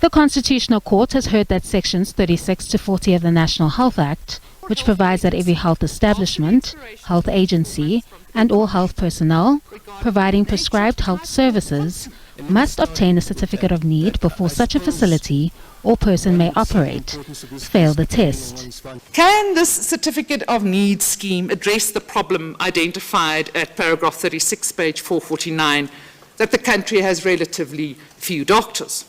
The Constitutional Court has heard that Sections 36 to 40 of the National Health Act, which provides that every health establishment, health agency, and all health personnel providing prescribed health services must obtain a certificate of need before such a facility or person may operate, fail the test. Can this certificate of need scheme address the problem identified at paragraph 36, page 449, that the country has relatively few doctors?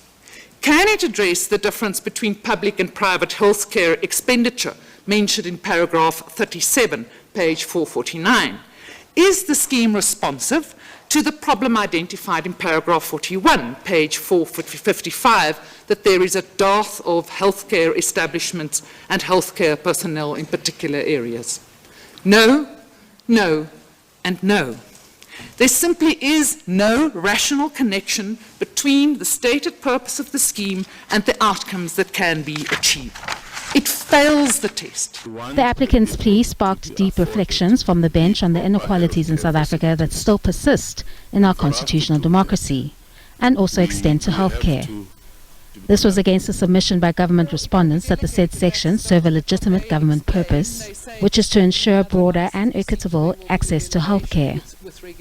Can it address the difference between public and private healthcare expenditure mentioned in paragraph 37, page 449? Is the scheme responsive to the problem identified in paragraph 41, page 455, that there is a dearth of healthcare establishments and healthcare personnel in particular areas? No, no, and no. There simply is no rational connection between the stated purpose of the scheme and the outcomes that can be achieved. It fails the test. The applicant's plea sparked deep reflections from the bench on the inequalities in South Africa that still persist in our constitutional democracy and also extend to healthcare. This was against a submission by government respondents that the said sections serve a legitimate government purpose, which is to ensure broader and equitable access to healthcare.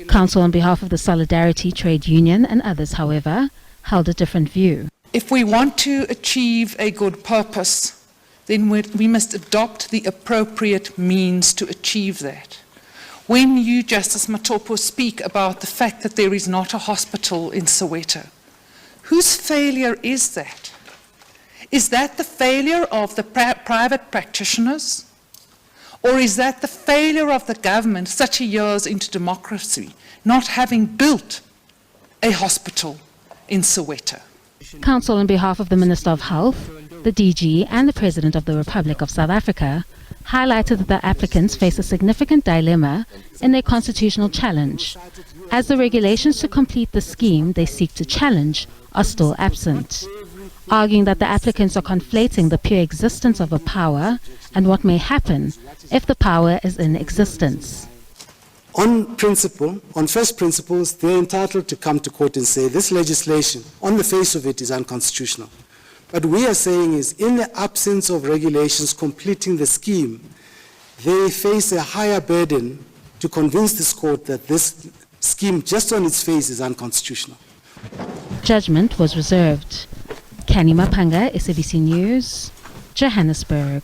Counsel on behalf of the Solidarity Trade Union and others, however, held a different view. If we want to achieve a good purpose, then we must adopt the appropriate means to achieve that. When you, Justice Matopo, speak about the fact that there is not a hospital in Soweto, whose failure is that? Is that the failure of the private practitioners? Or is that the failure of the government 30 years into democracy, not having built a hospital in Soweto? Counsel on behalf of the Minister of Health, the DG and the President of the Republic of South Africa highlighted that the applicants face a significant dilemma in their constitutional challenge, as the regulations to complete the scheme they seek to challenge are still absent, arguing that the applicants are conflating the pure existence of a power and what may happen if the power is in existence. On principle, on first principles, they're entitled to come to court and say this legislation, on the face of it, is unconstitutional. What we are saying is, in the absence of regulations completing the scheme, they face a higher burden to convince this court that this scheme, just on its face, is unconstitutional. Judgment was reserved. Kani Mapanga, SABC News, Johannesburg.